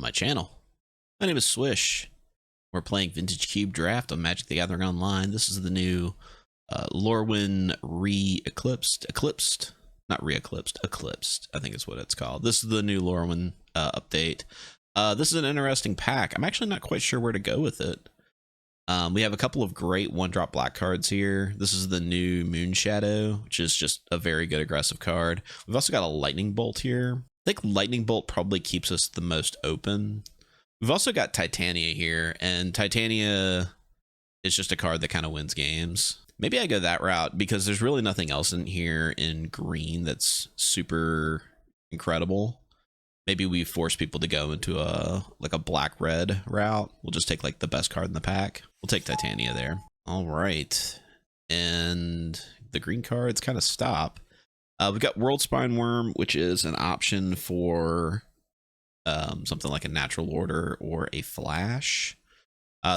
my channel. My name is Swish. We're playing Vintage Cube Draft on Magic the Gathering Online. This is the new Lorwyn Eclipsed, I think is what it's called. This is the new Lorwyn update. This is an interesting pack. I'm actually not quite sure where to go with it. We have a couple of great one-drop black cards here. This is the new Moonshadow, which is just a very good aggressive card. We've also got a Lightning Bolt here. I think Lightning Bolt probably keeps us the most open. We've also got Titania here, and Titania is just a card that kind of wins games. Maybe I go that route because there's really nothing else in here in green that's super incredible. Maybe we force people to go into a black-red route. We'll just take like the best card in the pack. We'll take Titania there. All right. And the green cards kind of stop. We've got World Spine Worm, which is an option for something like a Natural Order or a Flash.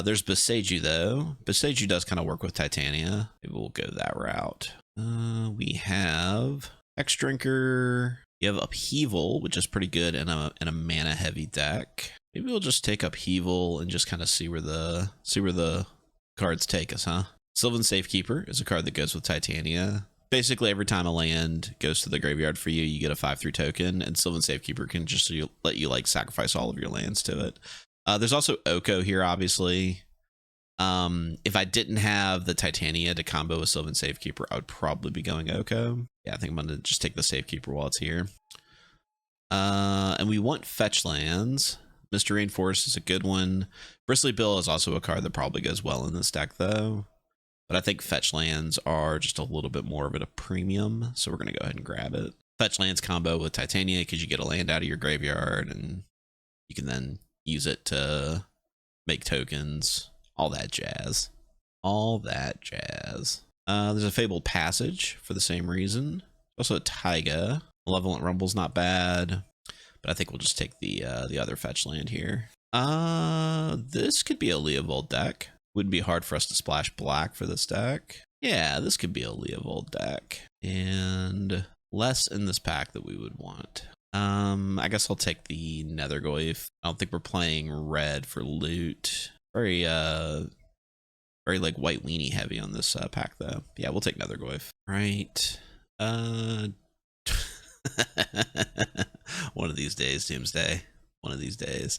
There's Boseiju, though. Boseiju does kind of work with Titania. Maybe we'll go that route. We have X Drinker. You have Upheaval, which is pretty good in a mana-heavy deck. Maybe we'll just take Upheaval and just kind of see where the cards take us, huh? Sylvan Safekeeper is a card that goes with Titania. Basically, every time a land goes to the graveyard for you, you get a 5/3 token, and Sylvan Safekeeper can just let you like sacrifice all of your lands to it. There's also Oko here, obviously. If I didn't have the Titania to combo with Sylvan Safekeeper, I would probably be going Oko. Yeah, I think I'm going to just take the Safekeeper while it's here. And we want fetch lands. Mr. Rainforest is a good one. Bristly Bill is also a card that probably goes well in this deck, though. But I think fetch lands are just a little bit more of a premium, so we're going to go ahead and grab it. Fetch lands combo with Titania because you get a land out of your graveyard, and you can then use it to make tokens. All that jazz. All that jazz. There's a Fabled Passage for the same reason. Also a Taiga. Malevolent Rumble's not bad, but I think we'll just take the other fetch land here. This could be a Leovold deck. Wouldn't be hard for us to splash black for this deck. Yeah, this could be a Leovold deck. And less in this pack that we would want. I guess I'll take the Nethergoyf. I don't think we're playing red for loot. Very like white weenie heavy on this pack, though. Yeah, we'll take Nethergoyf. Right. One of these days, Doomsday. One of these days.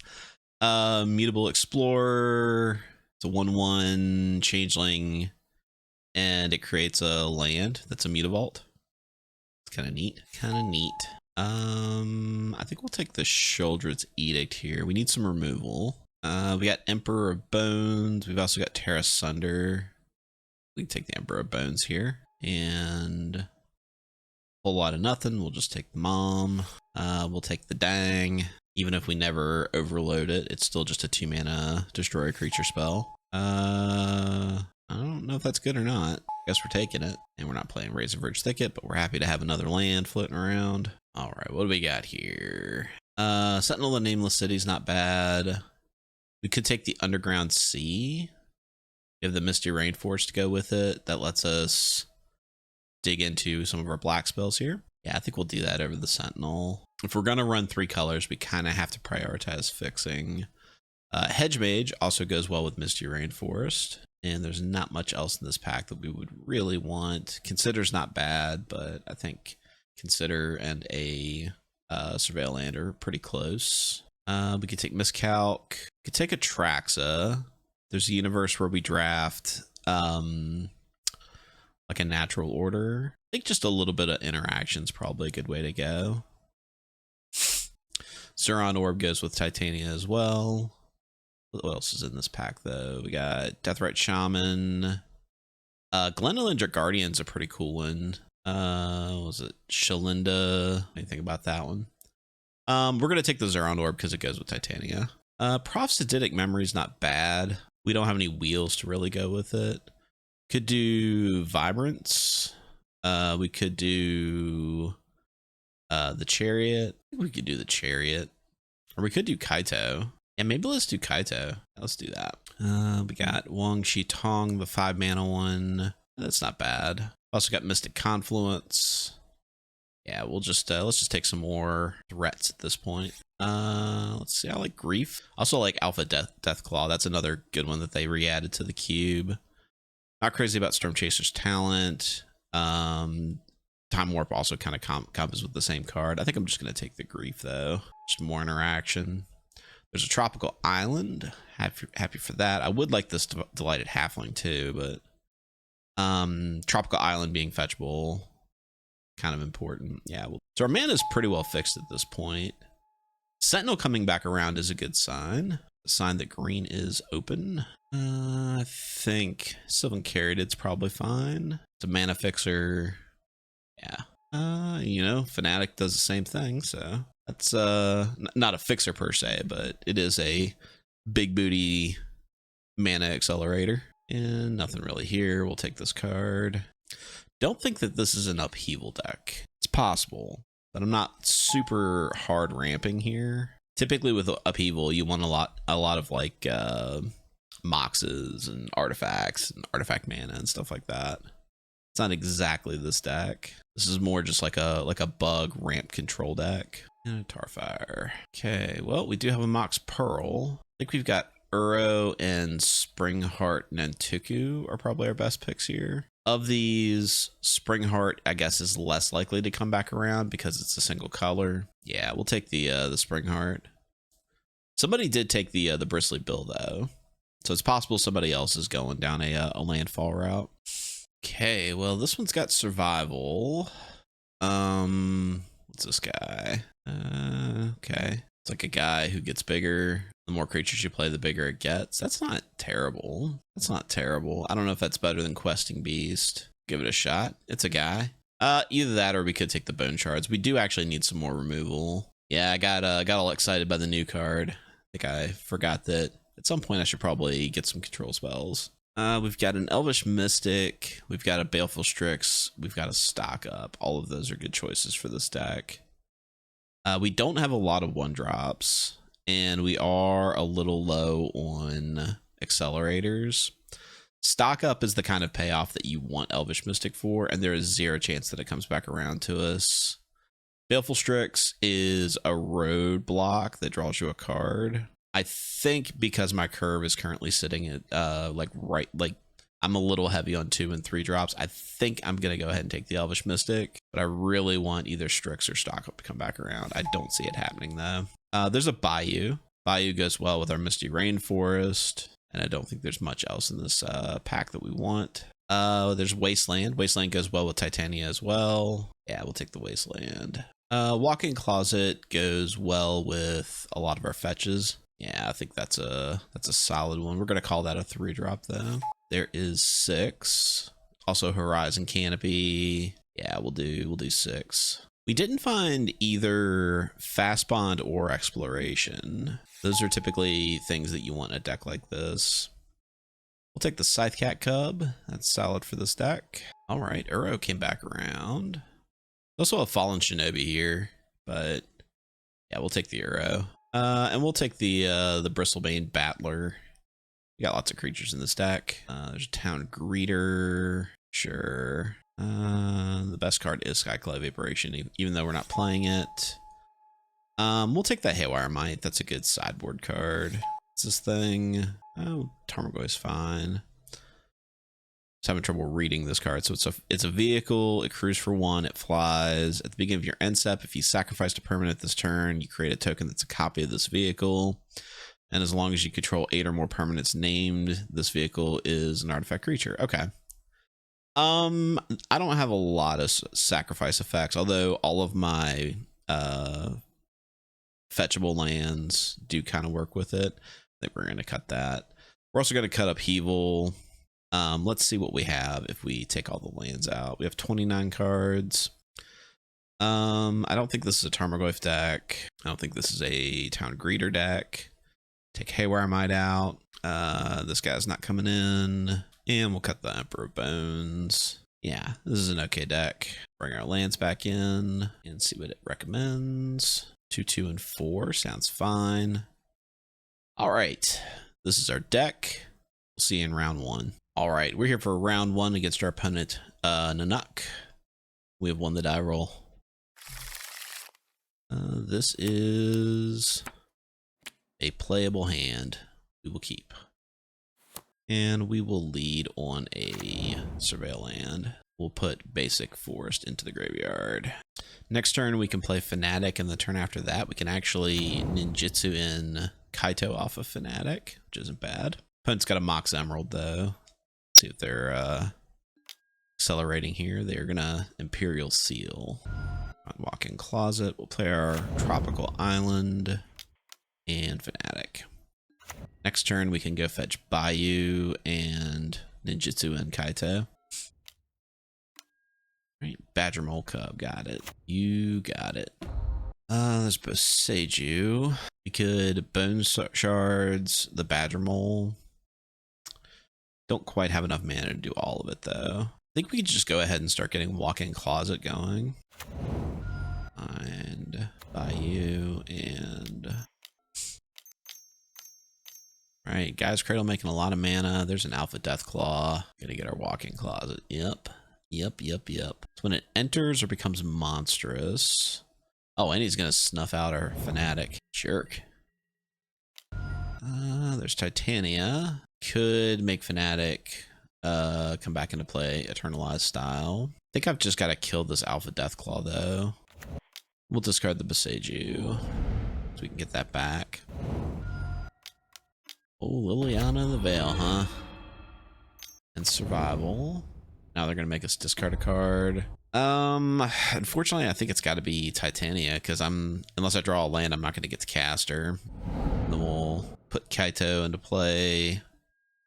Mutable Explorer. It's a 1/1 changeling, and it creates a land that's a Mutavault. It's kind of neat. I think we'll take the Sheoldred's Edict here. We need some removal. We got Emperor of Bones. We've also got Terra Sunder. We can take the Emperor of Bones here. And a whole lot of nothing. We'll just take the Mom. We'll take the Dang. Even if we never overload it, it's still just a 2-mana destroy a creature spell. I don't know if that's good or not. I guess we're taking it. And we're not playing Razorverge Thicket, but we're happy to have another land floating around. All right, what do we got here? Sentinel of the Nameless City's not bad. We could take the Underground Sea. We have the Misty Rainforest to go with it. That lets us dig into some of our black spells here. Yeah, I think we'll do that over the Sentinel. If we're going to run 3 colors, we kind of have to prioritize fixing. Hedge Mage also goes well with Misty Rainforest. And there's not much else in this pack that we would really want. Consider's not bad, but I think Consider and a Surveil Land are pretty close. We could take Miscalc. We could take Atraxa. There's a universe where we draft like a Natural Order. I think just a little bit of interaction is probably a good way to go. Zuron Orb goes with Titania as well. What else is in this pack, though? We got Deathrite Shaman. Glendolyn Guardian's a pretty cool one. What was it? Shalinda. Anything about that one? We're going to take the Zuron Orb because it goes with Titania. Prophetic Memory's not bad. We don't have any wheels to really go with it. Could do Vibrance. We could do the Chariot. I think we could do the Chariot. Or we could do Kaito. Yeah, maybe let's do Kaito. Let's do that. We got Wang Shi Tong, the 5-mana one. That's not bad. Also got Mystic Confluence. Yeah, we'll just let's just take some more threats at this point. Let's see. I like Grief. Also like Alpha Deathclaw. That's another good one that they re-added to the cube. Not crazy about Storm Chaser's talent. Time Warp also kind of combos with the same card. I think I'm just going to take the Grief, though. Just more interaction. There's a Tropical Island. Happy for that. I would like this Delighted Halfling, too, but Tropical Island being fetchable, kind of important. Yeah, so our mana is pretty well fixed at this point. Sentinel coming back around is a good sign. A sign that green is open. I think Sylvan Caryatid's probably fine. It's a mana fixer. Yeah. You know, Fnatic does the same thing, so that's not a fixer per se, but it is a big booty mana accelerator. And nothing really here. We'll take this card. Don't think that this is an upheaval deck. It's possible, but I'm not super hard ramping here. Typically with upheaval, you want a lot of like moxes and artifacts and artifact mana and stuff like that. It's not exactly this deck. This is more just like a bug ramp control deck. And a Tarfire. Okay, well, we do have a Mox Pearl. I think we've got Uro and Springheart Nantuku are probably our best picks here. Of these, Springheart, I guess, is less likely to come back around because it's a single color. Yeah, we'll take the Springheart. Somebody did take the Bristly Bill, though. So it's possible somebody else is going down a landfall route. Okay, well, this one's got survival. What's this guy? Okay. It's like a guy who gets bigger. The more creatures you play, the bigger it gets. That's not terrible. That's not terrible. I don't know if that's better than Questing Beast. Give it a shot. It's a guy. Either that or we could take the Bone Shards. We do actually need some more removal. Yeah, I got all excited by the new card. I think I forgot that at some point I should probably get some control spells. We've got an Elvish Mystic. We've got a Baleful Strix. We've got a Stock Up. All of those are good choices for this deck. We don't have a lot of 1-drops, and we are a little low on accelerators. Stock Up is the kind of payoff that you want Elvish Mystic for, and there is 0 chance that it comes back around to us. Baleful Strix is a roadblock that draws you a card. I think because my curve is currently sitting at I'm a little heavy on 2 and 3 drops. I think I'm gonna go ahead and take the Elvish Mystic, but I really want either Strix or Stock Up to come back around. I don't see it happening though. There's a Bayou. Bayou goes well with our Misty Rainforest, and I don't think there's much else in this pack that we want. There's Wasteland. Wasteland goes well with Titania as well. Yeah, we'll take the Wasteland. Walk-in Closet goes well with a lot of our fetches. Yeah, I think that's a solid one. We're gonna call that a 3-drop though. There is 6. Also Horizon Canopy. Yeah, we'll do 6. We didn't find either Fast Bond or Exploration. Those are typically things that you want in a deck like this. We'll take the Scythecat Cub. That's solid for this deck. All right, Uro came back around. Also a Fallen Shinobi here, but yeah, we'll take the Uro. And we'll take the Bristlebane Battler. We got lots of creatures in this deck. There's a Town Greeter. Sure. The best card is Skyclave Vaporation, even though we're not playing it. We'll take that Haywire Might. That's a good sideboard card. What's this thing? Oh, Tarmogoyf's fine. Just having trouble reading this card. So it's a vehicle. It crews for 1. It flies. At the beginning of your end step, if you sacrificed a permanent this turn, you create a token that's a copy of this vehicle. And as long as you control 8 or more permanents named, this vehicle is an artifact creature. Okay. I don't have a lot of sacrifice effects, although all of my fetchable lands do kind of work with it. I think we're going to cut that. We're also going to cut Upheaval. Let's see what we have if we take all the lands out. We have 29 cards. I don't think this is a Tarmogoyf deck. I don't think this is a Town Greeter deck. Take Haywire Might out. This guy's not coming in. And we'll cut the Emperor of Bones. Yeah, this is an okay deck. Bring our lands back in and see what it recommends. 2, 2, and 4 sounds fine. All right, this is our deck. We'll see you in round 1. All right, we're here for round 1 against our opponent, Nanook. We have won the die roll. This is a playable hand we will keep. And we will lead on a surveil land. We'll put basic forest into the graveyard. Next turn we can play Fanatic, and the turn after that we can actually ninjutsu in Kaito off of Fanatic, which isn't bad. Opponent's got a Mox Emerald though. Let's see if they're accelerating here. They're gonna Imperial Seal. Walk-in Closet. We'll play our Tropical Island and Fanatic. Next turn we can go fetch Bayou and ninjutsu and Kaito. Right, Badger Mole Cub, got it. You got it. There's Boseiju. We could Bone Shards the Badger Mole. Don't quite have enough mana to do all of it though. I think we could just go ahead and start getting Walk-in Closet going. And Bayou and... Alright, Guy's Cradle making a lot of mana. There's an Alpha Deathclaw. Gonna get our Walk-in Closet. Yep. So when it enters or becomes monstrous... Oh, and he's gonna snuff out our Fanatic. Jerk. There's Titania. Could make Fanatic come back into play Eternalized style. I think I've just got to kill this Alpha Deathclaw though. We'll discard the Boseiju so we can get that back. Oh, Liliana the Veil, huh? And survival. Now they're gonna make us discard a card. Unfortunately, I think it's got to be Titania because unless I draw a land, I'm not gonna get to cast her. Then we'll put Kaito into play,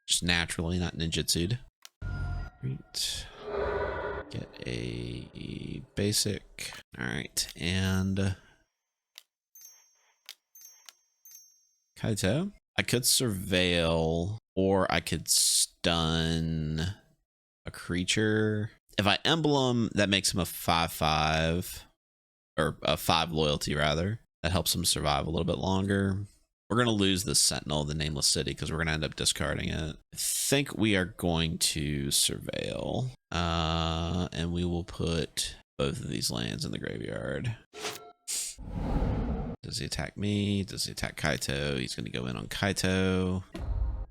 just naturally, not ninjutsu'd. Right. Get a basic. All right, and Kaito. I could surveil, or I could stun a creature. If I emblem, that makes him a 5/5, or a 5 loyalty rather. That helps him survive a little bit longer. We're going to lose the Sentinel, the Nameless City, because we're going to end up discarding it. I think we are going to surveil. And we will put both of these lands in the graveyard. Does he attack me? Does he attack Kaito? He's going to go in on Kaito.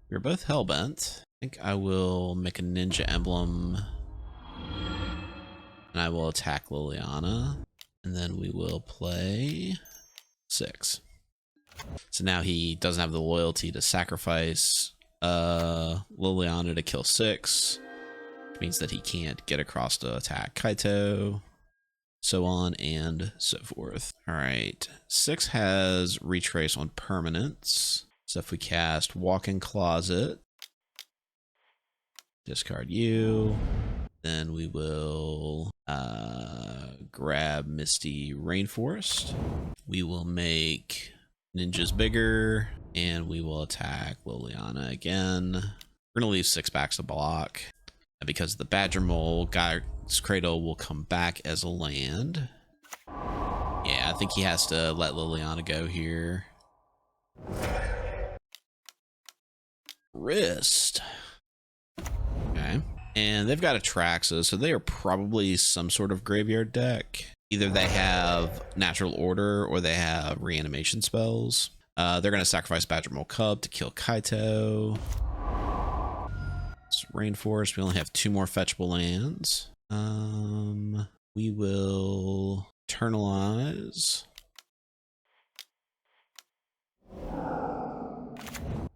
We're both Hellbent. I think I will make a Ninja Emblem. And I will attack Liliana. And then we will play 6. So now he doesn't have the loyalty to sacrifice Liliana to kill 6. Which means that he can't get across to attack Kaito. So on and so forth. Alright. 6 has Retrace on permanents. So if we cast Walk-in Closet, discard you, then we will grab Misty Rainforest. We will make Ninjas bigger, and we will attack Liliana again. We're going to leave 6 backs to block. And because the Badger Mole, Guy's Cradle will come back as a land. Yeah, I think he has to let Liliana go here. Wrist. Okay. And they've got Atraxa, so they are probably some sort of graveyard deck. Either they have Natural Order or they have reanimation spells. They're going to sacrifice Badger Mole Cub to kill Kaito. It's Rainforest. We only have 2 more fetchable lands. We will Eternalize.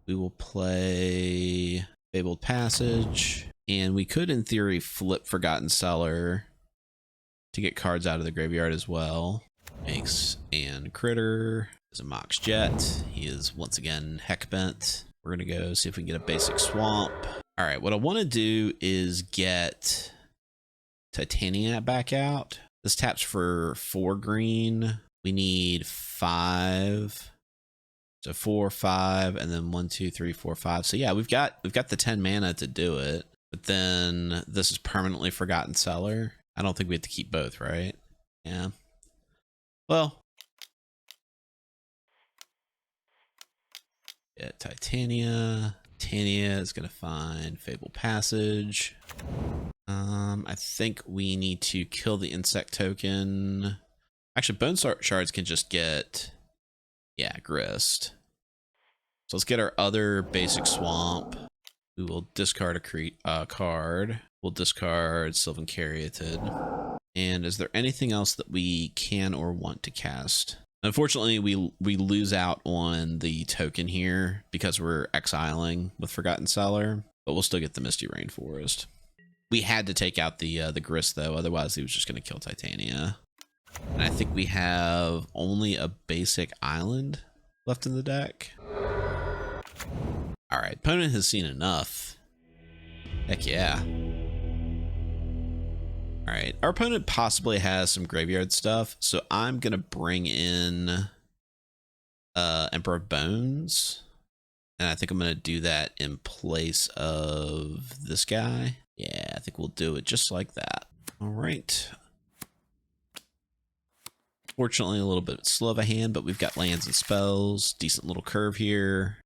We will play Fabled Passage. And we could, in theory, flip Forgotten Cellar to get cards out of the graveyard as well. Makes and Critter is a Mox Jet. He is once again Heckbent. We're going to go see if we can get a basic Swamp. All right, what I want to do is get Titania back out. This taps for 4 green. We need 5. So 4, 5, and then 1, 2, 3, 4, 5. So yeah, we've got the 10 mana to do it. But then this is permanently Forgotten Cellar. I don't think we have to keep both, right? Yeah. Well. Yeah, Titania. Titania is going to find Fabled Passage. I think we need to kill the insect token. Actually, bone shards can just get, yeah, grist. So let's get our other basic swamp. We will discard a card. We'll discard Sylvan Caryatid. And is there anything else that we can or want to cast? Unfortunately, we lose out on the token here because we're exiling with Forgotten Cellar, but we'll still get the Misty Rainforest. We had to take out the grist though, otherwise he was just going to kill Titania. And I think we have only a basic island left in the deck. All right, opponent has seen enough. Heck yeah. All right, our opponent possibly has some graveyard stuff, so I'm gonna bring in Emperor of Bones, and I think I'm gonna do that in place of this guy. Yeah, I think we'll do it just like that. All right. Fortunately, a little bit slow of a hand, but we've got lands and spells. Decent little curve here.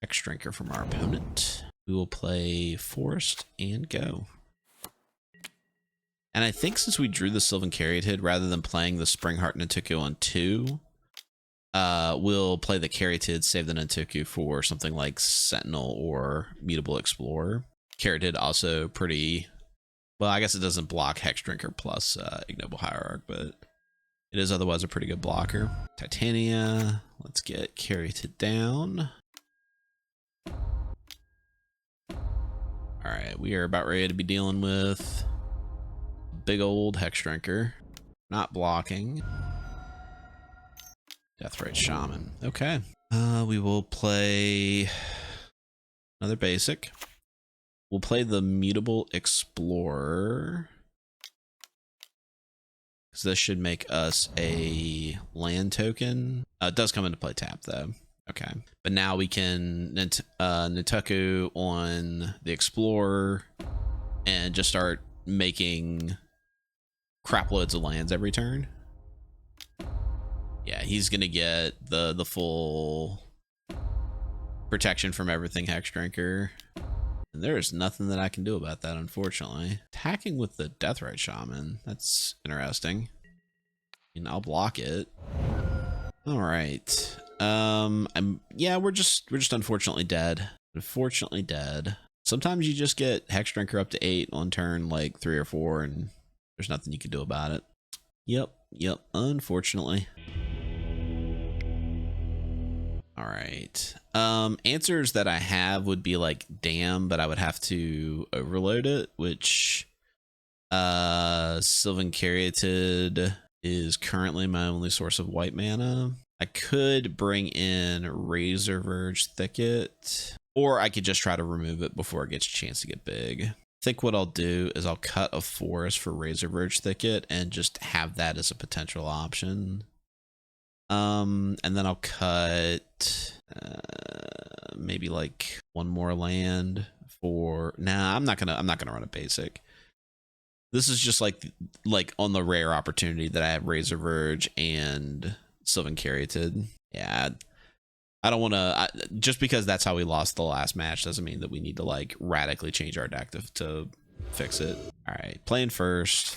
Hexdrinker from our opponent. We will play Forest and go. And I think since we drew the Sylvan Caryatid, rather than playing the Springheart Nantuko on 2, we'll play the Caryatid, save the Nantuko for something like Sentinel or Mutable Explorer. Caryatid also pretty... Well, I guess it doesn't block Hexdrinker plus Ignoble Hierarch, but it is otherwise a pretty good blocker. Titania. Let's get Caryatid down. All right, we are about ready to be dealing with big old Hexdrinker. Not blocking. Deathrite Shaman. Okay. We will play another basic. We'll play the Mutable Explorer. Because this should make us a land token. It does come into play tap though. Okay. But now we can Nantuko on the Explorer and just start making crap loads of lands every turn. Yeah, he's gonna get the full protection from everything Hexdrinker. And there's nothing that I can do about that, unfortunately. Attacking with the Deathrite Shaman, that's interesting. I mean, I'll block it. All right. Yeah, we're just unfortunately dead. Unfortunately dead. Sometimes you just get Hexdrinker up to 8 on turn like 3 or 4, and there's nothing you can do about it. Yep, unfortunately. All right. Answers that I have would be like Dam, but I would have to overload it, which Sylvan Caryatid is currently my only source of white mana. I could bring in Razorverge Thicket, or I could just try to remove it before it gets a chance to get big. I think what I'll do is I'll cut a forest for Razorverge Thicket and just have that as a potential option. And then I'll cut maybe like one more land for... Nah, I'm not gonna run a basic. This is just like on the rare opportunity that I have Razorverge and Sylvan Caryatid. Yeah, I don't want to... Just because that's how we lost the last match doesn't mean that we need to like radically change our deck to fix it. All right, playing first.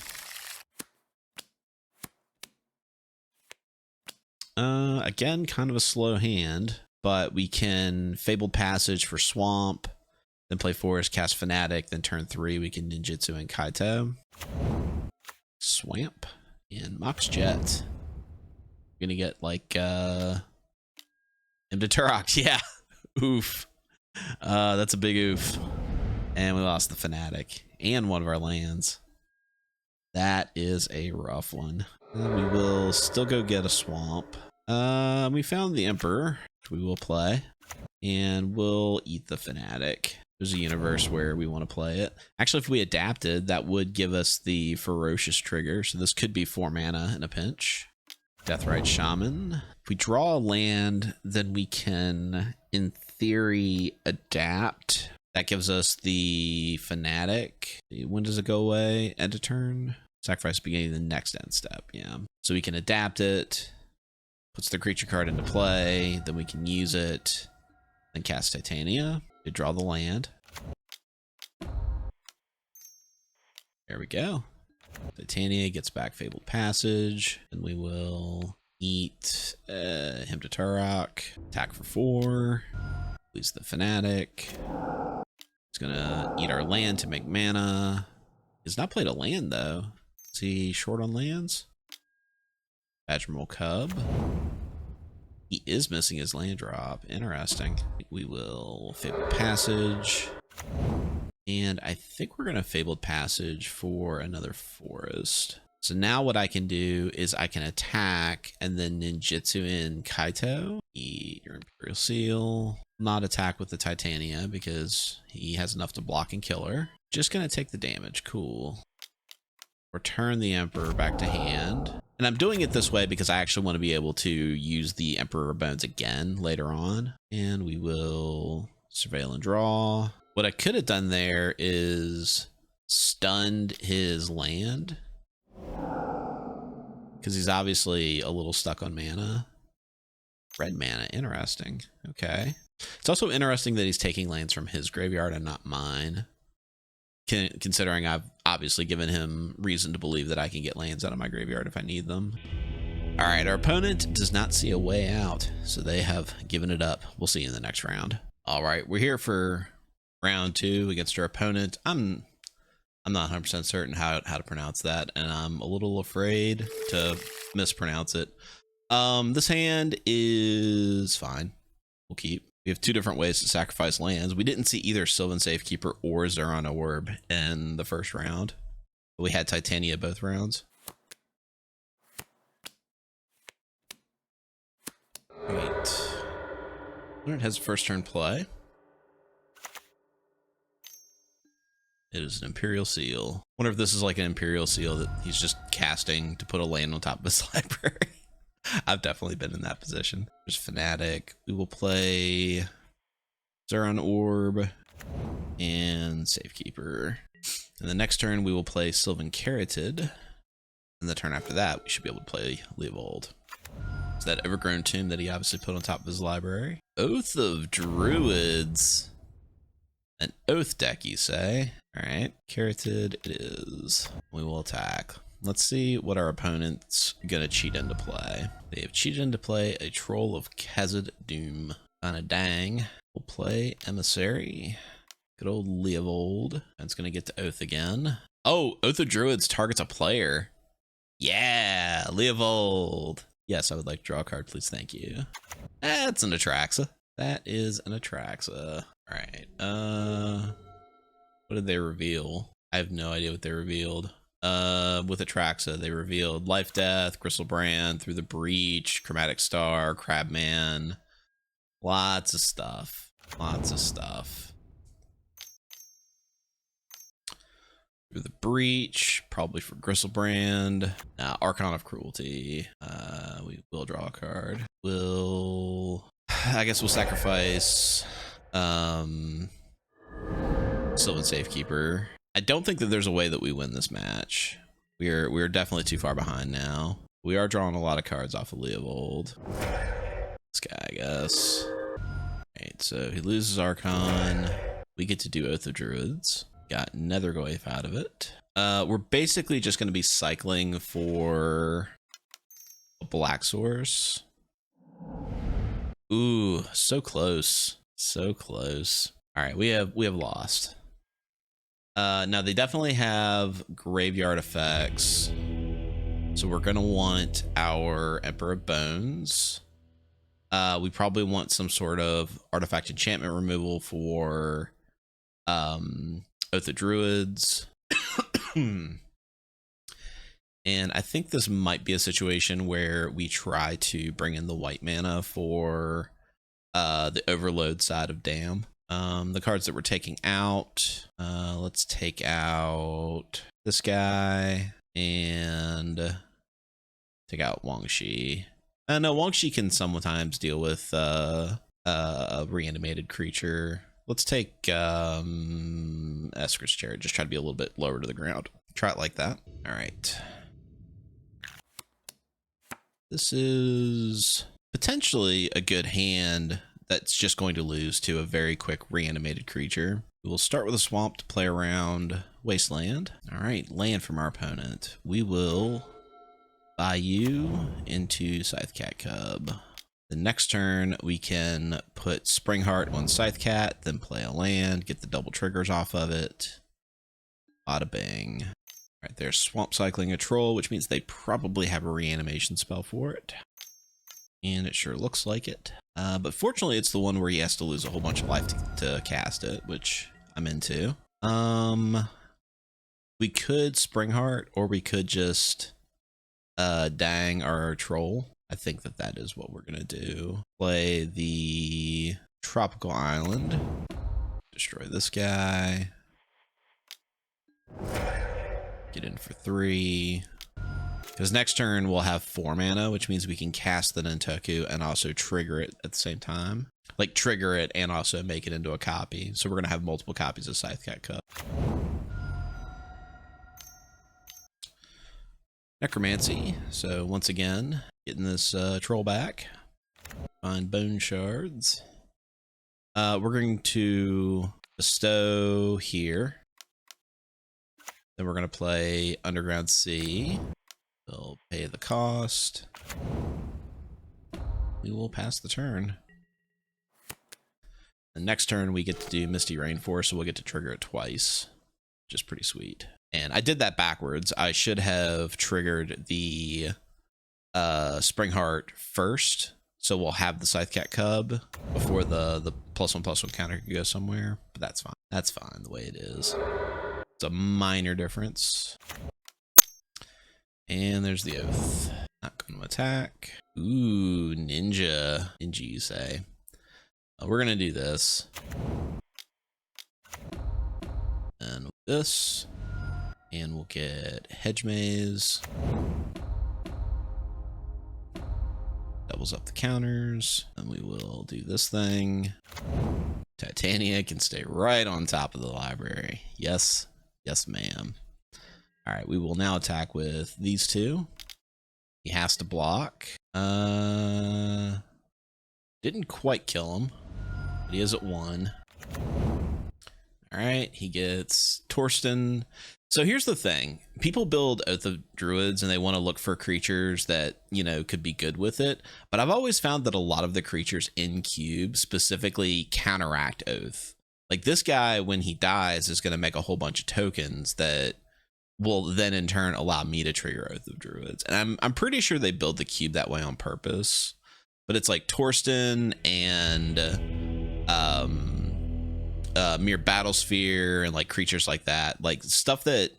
Again, kind of a slow hand, but we can Fabled Passage for Swamp, then play Forest, cast Fanatic, then turn 3 we can Ninjutsu and Kaito. Swamp and Mox Jet. We're gonna get like Imda Turok, yeah. Oof. That's a big oof. And we lost the Fanatic and one of our lands. That is a rough one. We will still go get a Swamp. We found the Emperor, which we will play, and we'll eat the Fanatic. There's a universe where we want to play it. Actually, if we adapted, that would give us the Ferocious trigger, so this could be 4 mana in a pinch. Deathrite Shaman. If we draw a land, then we can, in theory, adapt. That gives us the Fanatic. When does it go away? End of turn? Sacrifice beginning the next end step, yeah. So we can adapt it, puts the creature card into play, then we can use it, then cast Titania to draw the land. There we go. Titania gets back Fabled Passage, and we will eat him to Turok. Attack for 4. Lose the Fanatic. He's gonna eat our land to make mana. He's not played a land though. Is he short on lands? Admiral Cub. He is missing his land drop. Interesting. We will Fabled Passage. And I think we're going to Fabled Passage for another forest. So now what I can do is I can attack and then ninjutsu in Kaito. Eat your Imperial Seal. Not attack with the Titania because he has enough to block and kill her. Just going to take the damage. Cool. Return the Emperor back to hand. And I'm doing it this way because I actually want to be able to use the Emperor Bones again later on. And we will surveil and draw. What I could have done there is stunned his land, because he's obviously a little stuck on mana. Red mana, interesting. Okay. It's also interesting that he's taking lands from his graveyard and not mine, considering I've obviously given him reason to believe that I can get lands out of my graveyard if I need them. All right, our opponent does not see a way out, so they have given it up. We'll see you in the next round. All right, we're here for round 2 against our opponent. I'm not 100% certain how to pronounce that, and I'm a little afraid to mispronounce it. This hand is fine. We'll keep. We have 2 different ways to sacrifice lands. We didn't see either Sylvan Safekeeper or Zeraun Orb in the first round. We had Titania both rounds. Right. It has first turn play. It is an Imperial Seal. Wonder if this is like an Imperial Seal that he's just casting to put a land on top of his library. I've definitely been in that position. There's Fanatic. We will play Zeraun Orb and Safekeeper. And the next turn we will play Sylvan Caryatid. And the turn after that we should be able to play Leovold. It's that Evergrown Tomb that he obviously put on top of his library. Oath of Druids. An Oath deck, you say? All right, Caryatid it is. We will attack. Let's see what our opponent's gonna cheat into play. They have cheated into play a Troll of Khazad Dûm. On a dang. We'll play Emissary. Good old Leovold. And it's gonna get to Oath again. Oh, Oath of Druids targets a player. Yeah, Leovold. Yes, I would like to draw a card, please. Thank you. That's an Atraxa. That is an Atraxa. All right. What did they reveal? I have no idea what they revealed. With Atraxa, they revealed Life Death, Gristlebrand, Through the Breach, Chromatic Star, Crabman. Lots of stuff. Lots of stuff. Through the Breach, probably for Gristlebrand. Archon of Cruelty. We will draw a card. I guess we'll sacrifice Sylvan Safekeeper. I don't think that there's a way that we win this match. We're definitely too far behind now. We are drawing a lot of cards off of Leovold. This guy, I guess. Alright, so he loses Archon. We get to do Oath of Druids. Got Netherglaive out of it. We're basically just going to be cycling for a black source. Ooh, so close. So close. Alright, we have lost. Now they definitely have graveyard effects, so we're gonna want our Emperor Bones. We probably want some sort of artifact enchantment removal for Oath of Druids. And I think this might be a situation where we try to bring in the white mana for the overload side of Dam. The cards that we're taking out, let's take out this guy and take out Wang Shi. No, Wang Shi can sometimes deal with a reanimated creature. Let's take Esker's Chariot, just try to be a little bit lower to the ground. Try it like that. All right. This is potentially a good hand that's just going to lose to a very quick reanimated creature. We will start with a swamp to play around Wasteland. All right, land from our opponent. We will buy you into Scythecat Cub. The next turn, we can put Springheart on Scythecat, then play a land, get the double triggers off of it. Bada bing. All right, there's Swamp Cycling a Troll, which means they probably have a reanimation spell for it. And it sure looks like it. But fortunately, it's the one where he has to lose a whole bunch of life to cast it, which I'm into. We could Springheart, or we could just dang our troll. I think that is what we're gonna do. Play the Tropical Island. Destroy this guy. Get in for 3. Because next turn we'll have 4 mana, which means we can cast the Nintoku and also trigger it at the same time. Like trigger it and also make it into a copy. So we're gonna have multiple copies of Scythecat Cub. Necromancy. So once again, getting this troll back. Find bone shards. We're going to bestow here. Then we're going to play Underground Sea. We'll pay the cost. We will pass the turn. The next turn we get to do Misty Rainforest, so we'll get to trigger it twice, which is pretty sweet. And I did that backwards. I should have triggered the Springheart first, so we'll have the Scythecat Cub before the +1/+1 counter can go somewhere. But that's fine. That's fine the way it is. It's a minor difference. And there's the Oath. Not going to attack. Ooh, Ninja. Ninja, you say. We're going to do this. And this. And we'll get Hedge Maze. Doubles up the counters. And we will do this thing. Titania can stay right on top of the library. Yes. Yes, ma'am. All right, we will now attack with these two. He has to block. Didn't quite kill him, but he is at 1. All right, he gets Torsten. So here's the thing. People build Oath of Druids and they want to look for creatures that, you know, could be good with it. But I've always found that a lot of the creatures in Cube specifically counteract Oath. Like this guy, when he dies, is going to make a whole bunch of tokens that will then in turn allow me to trigger Oath of Druids. And I'm pretty sure they build the cube that way on purpose. But it's like Torsten and Mere Battlesphere and like creatures like that. Like stuff that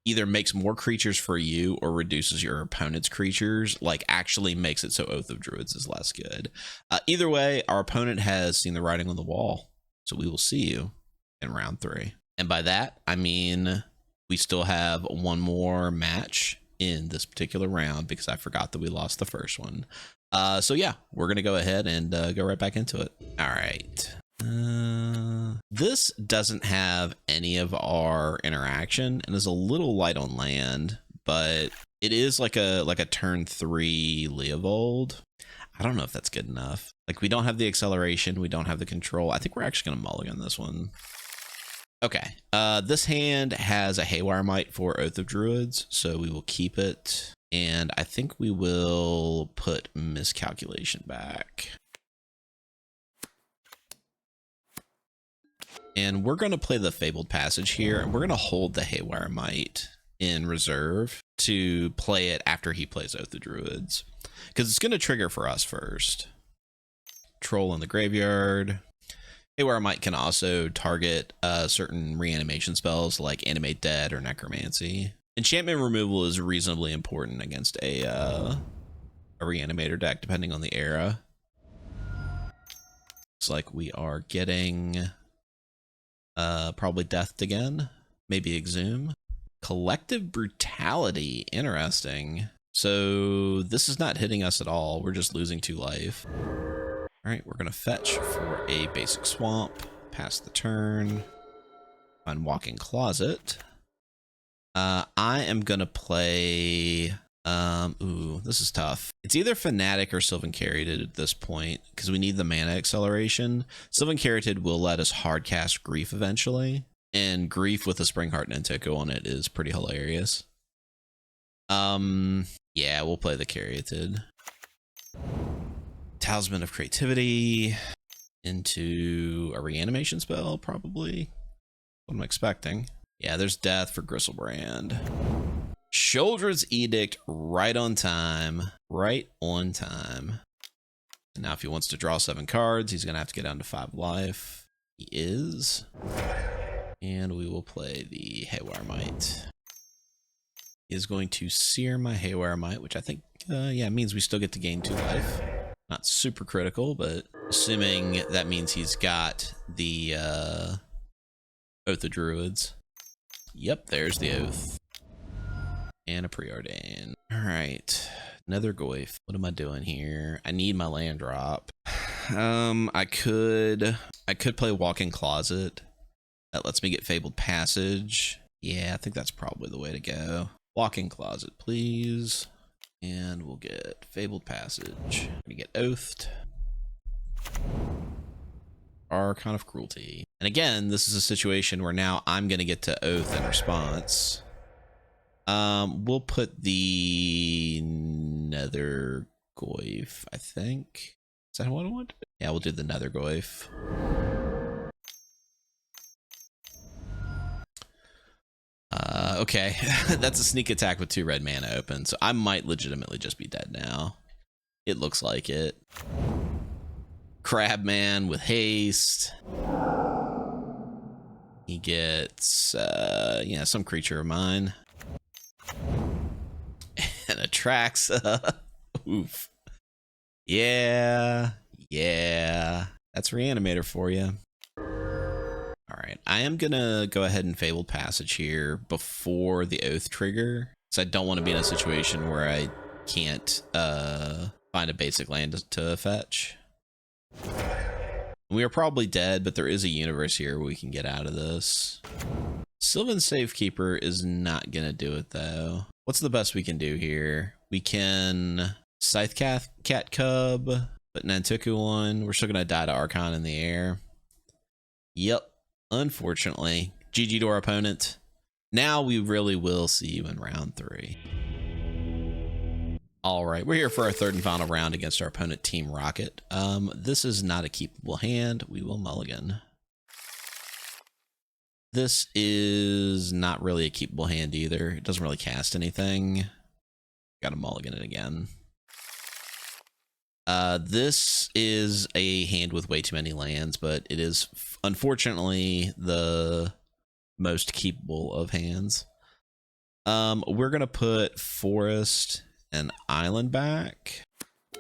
either makes more creatures for you or reduces your opponent's creatures, like actually makes it so Oath of Druids is less good. Either way, our opponent has seen the writing on the wall. So we will see you in round 3. And by that, I mean we still have one more match in this particular round because I forgot that we lost the first one. So yeah, we're going to go ahead and go right back into it. All right. This doesn't have any of our interaction and is a little light on land, but it is like a turn 3 Leovold. I don't know if that's good enough. Like we don't have the acceleration, we don't have the control. I think we're actually going to mulligan this one. Okay, this hand has a Haywire Might for Oath of Druids, so we will keep it. And I think we will put Miscalculation back. And we're going to play the Fabled Passage here, and we're going to hold the Haywire Might in reserve to play it after he plays Oath of Druids. Because it's going to trigger for us first. Troll in the graveyard. Haywire Might can also target certain reanimation spells like Animate Dead or Necromancy. Enchantment removal is reasonably important against a reanimator deck, depending on the era. Looks like we are getting probably Deathed again, maybe Exhume. Collective Brutality, interesting. So this is not hitting us at all. We're just losing 2 life. All right, we're gonna fetch for a basic swamp, pass the turn, find Walking Closet. I am gonna play Ooh, this is tough. It's either Fanatic or Sylvan Caryatid at this point, because we need the mana acceleration. Sylvan Caryatid will let us hardcast Grief eventually, and Grief with a Springheart Ninteku on it is pretty hilarious. Yeah, we'll play the Caryatid. Talisman of Creativity into a reanimation spell, probably. What I'm expecting. Yeah, there's death for Gristlebrand. Sheoldred's Edict right on time. Right on time. And now if he wants to draw 7 cards, he's going to have to get down to 5 life. He is. And we will play the Haywire Might. He is going to sear my Haywire Might, which I think, yeah, means we still get to gain 2 life. Not super critical, but assuming that means he's got the Oath of Druids. Yep, there's the Oath. And a Preordain. Alright. Another Goyf. What am I doing here? I need my land drop. I could play Walk-in Closet. That lets me get Fabled Passage. Yeah, I think that's probably the way to go. Walk-in Closet, please. And we'll get Fabled Passage. We get Oathed. Archon of Cruelty. And again, this is a situation where now I'm going to get to Oath in response. We'll put the Nether Goyf, I think. Is that what I want? Yeah, we'll do the Nether Goyf. Okay. That's a sneak attack with 2 red mana open, so I might legitimately just be dead now. It looks like it. Crabman with haste. He gets, yeah, some creature of mine. And attracts. Oof. Yeah. Yeah. That's Reanimator for you. Alright. I am going to go ahead and Fabled Passage here before the Oath trigger. Because I don't want to be in a situation where I can't find a basic land to fetch. We are probably dead, but there is a universe here where we can get out of this. Sylvan Safekeeper is not going to do it, though. What's the best we can do here? We can Scythe Cat Cub, put Nantuku on. We're still going to die to Archon in the air. Yep. Unfortunately. GG to our opponent. Now we really will see you in round 3. All right, we're here for our 3rd and final round against our opponent, Team Rocket. This is not a keepable hand. We will mulligan. This is not really a keepable hand either. It doesn't really cast anything. Got to mulligan it again. This is a hand with way too many lands, but it is unfortunately the most keepable of hands. We're going to put Forest and Island back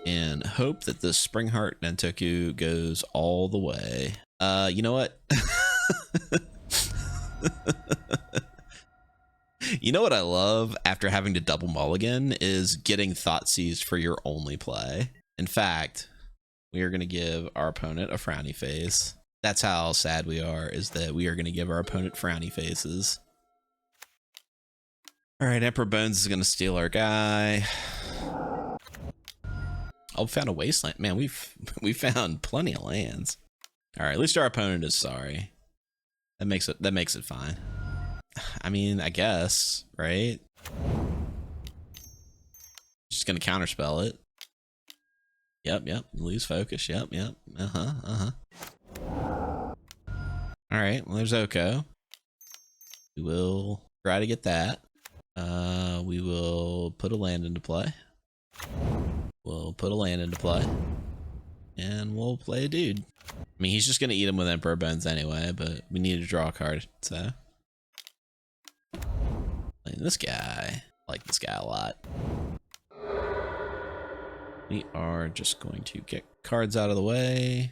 and hope that the Springheart Nantoku goes all the way. You know what? You know what I love after having to double mulligan is getting Thoughtseized for your only play. In fact, we are going to give our opponent a frowny face. That's how sad we are, is that we are going to give our opponent frowny faces. All right, Emperor Bones is going to steal our guy. Oh, we found a wasteland. Man, we found plenty of lands. All right, at least our opponent is sorry. That makes it fine. I mean, I guess, right? Just going to counterspell it. Yep. Lose focus. Yep. All right, well, there's Oko. We will try to get that. We will put a land into play. We'll put a land into play. And we'll play a dude. I mean, he's just going to eat him with Emperor Bones anyway, but we need to draw a card, so. Playing this guy. I like this guy a lot. We are just going to get cards out of the way.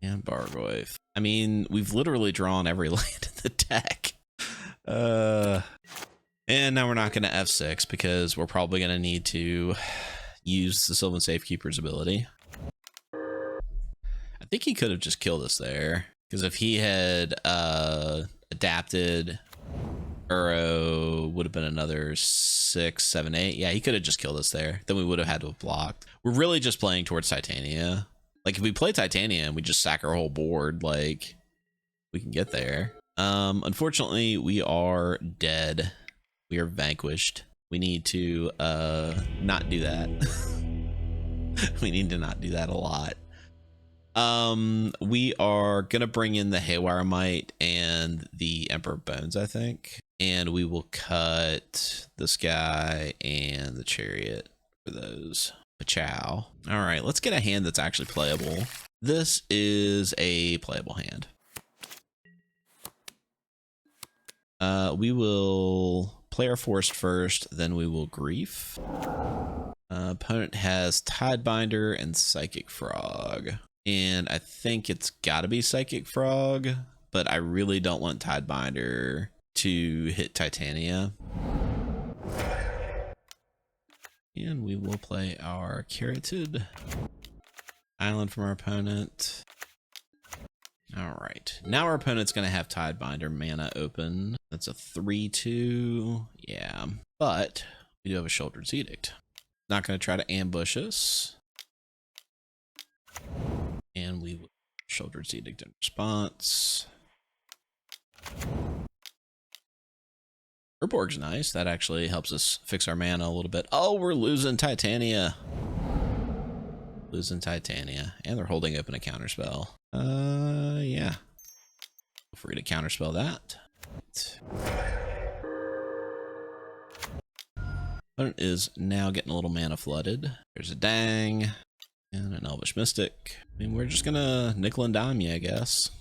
And Bargoyf. I mean, we've literally drawn every land in the deck. And now we're not going to F6 because we're probably going to need to use the Sylvan Safekeeper's ability. I think he could have just killed us there. Because if he had adapted Uro would have been another 6, 7, 8. Yeah, he could have just killed us there. Then we would have had to have blocked. We're really just playing towards Titania. Like, if we play Titania and we just sack our whole board, like, we can get there. Unfortunately, we are dead. We are vanquished. We need to not do that. We need to not do that a lot. We are gonna bring in the Haywire Might and the Emperor Bones, I think, and we will cut this guy and the Chariot for those. Pachow. All right, let's get a hand that's actually playable. This is a playable hand. We will play our Forest first, then we will Grief. Opponent has Tidebinder and Psychic Frog. And I think it's got to be Psychic Frog, but I really don't want Tidebinder to hit Titania. And we will play our Caryatid Island from our opponent. All right, now our opponent's going to have Tidebinder mana open. That's a 3/2. Yeah, but we do have a Sheoldred's Edict. Not going to try to ambush us. And we will Sheoldred's Edict in response. Urborg's nice. That actually helps us fix our mana a little bit. Oh, we're losing Titania. Losing Titania. And they're holding open a counterspell. Yeah. Feel free to counterspell that. Opponent is now getting a little mana flooded. There's a Dang. And an Elvish Mystic. I mean, we're just gonna nickel and dime you, I guess.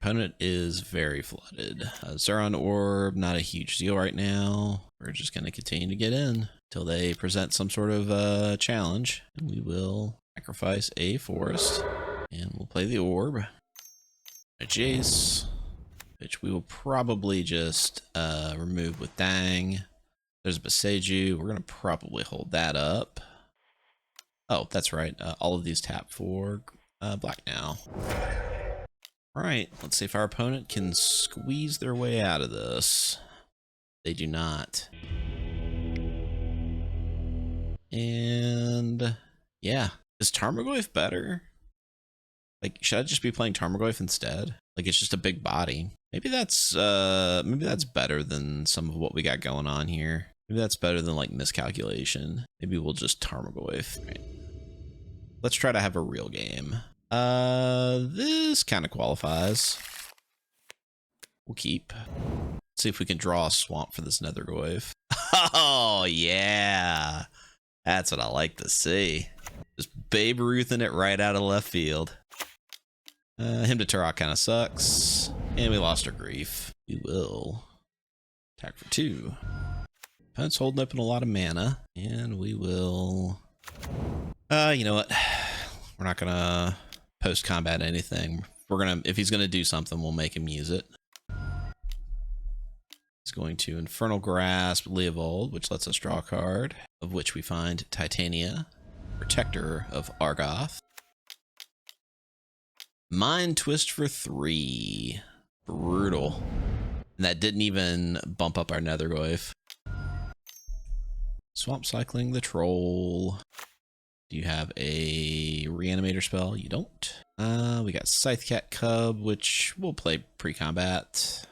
Opponent is very flooded. Zuron Orb, not a huge deal right now. We're just gonna continue to get in until they present some sort of challenge. And we will sacrifice a Forest. And we'll play the Orb. A Jace, which we will probably just remove with Dang. There's a Boseiju. We're gonna probably hold that up. Oh, that's right. All of these tap for black now. All right, let's see if our opponent can squeeze their way out of this. They do not. And yeah, is Tarmogoyf better? Like, should I just be playing Tarmogoyf instead? Like, it's just a big body. Maybe that's better than some of what we got going on here. Maybe that's better than like Miscalculation. Maybe we'll just Tarmogoyf. Right. Let's try to have a real game. This kind of qualifies. We'll keep. Let's see if we can draw a swamp for this Nethergoyf. Oh yeah, that's what I like to see. Just Babe Ruthin' it right out of left field. Him to Turok kind of sucks, and we lost our Grief. We will attack for 2. Opponent's holding up in a lot of mana, and we will. You know what? We're not gonna post-combat anything. We're gonna, if he's gonna do something, we'll make him use it. He's going to Infernal Grasp Leovold, which lets us draw a card, of which we find Titania, Protector of Argoth. Mind Twist for 3. Brutal. And that didn't even bump up our Nethergoyf. Swamp Cycling the Troll. Do you have a Reanimator spell? You don't. We got Scythecat Cub, which we'll play pre-combat.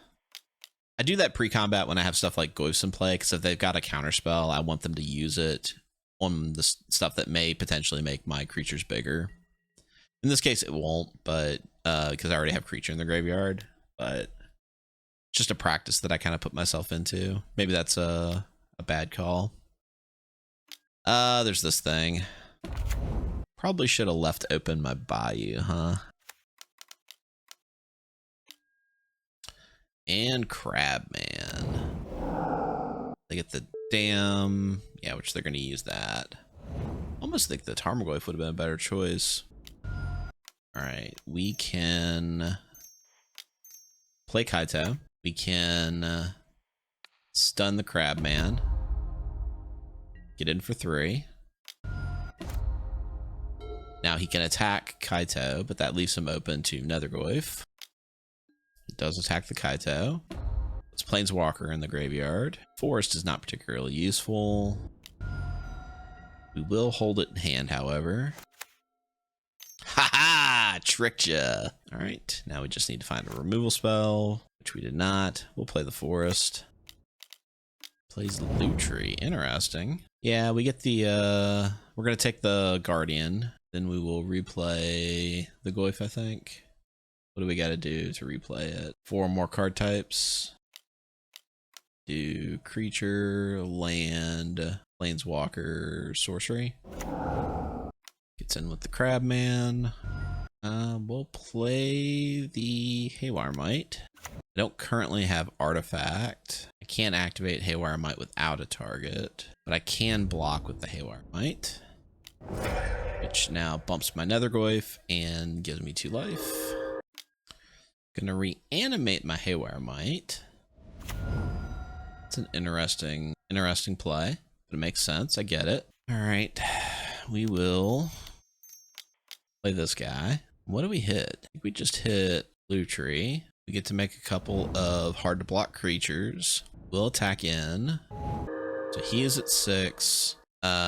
I do that pre-combat when I have stuff like Goyfs in play, because if they've got a counter spell, I want them to use it on the stuff that may potentially make my creatures bigger. In this case, it won't, but because I already have creature in the graveyard. But it's just a practice that I kind of put myself into. Maybe that's a bad call. There's this thing. Probably should have left open my Bayou, huh? And Crabman. They get the Dam. Yeah, which they're going to use that. Almost think the Tarmogoyf would have been a better choice. Alright, we can play Kaito. We can stun the Crabman. Get in for 3. Now he can attack Kaito, but that leaves him open to Nethergoyf. He does attack the Kaito. It's Planeswalker in the graveyard. Forest is not particularly useful. We will hold it in hand, however. Ha ha! Tricked ya! Alright, now we just need to find a removal spell, which we did not. We'll play the Forest. Plays the Lutri. Interesting. Yeah, we get the, we're gonna take the Guardian. Then we will replay the Goyf, I think. What do we gotta do to replay it? 4 more card types. Do creature, land, planeswalker, sorcery. Gets in with the Crabman. We'll play the Haywire Might. I don't currently have Artifact. I can't activate Haywire Might without a target, but I can block with the Haywire Might, which now bumps my Nethergoyf and gives me 2 life. Gonna reanimate my Haywire Might. It's an interesting play, but it makes sense. I get it. All right, we will play this guy. What do we hit? I think we just hit Lutri. We get to make a couple of hard to block creatures. We'll attack in. So he is at 6.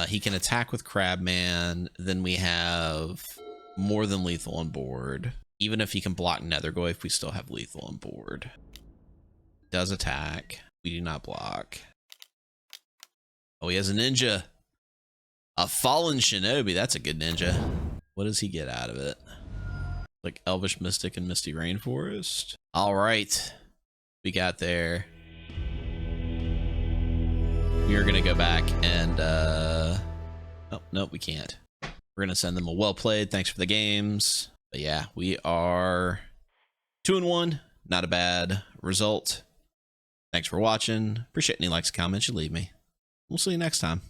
He can attack with Crabman. Then we have more than lethal on board. Even if he can block Nethergoyf, we still have lethal on board. Does attack. We do not block. Oh, he has a ninja. A fallen shinobi. That's a good ninja. What does he get out of it? Like Elvish Mystic and Misty Rainforest. All right. We got there. We are going to go back and... Oh, nope, we can't. We're going to send them a well played. Thanks for the games. But yeah, we are 2-1. Not a bad result. Thanks for watching. Appreciate any likes, comments you leave me. We'll see you next time.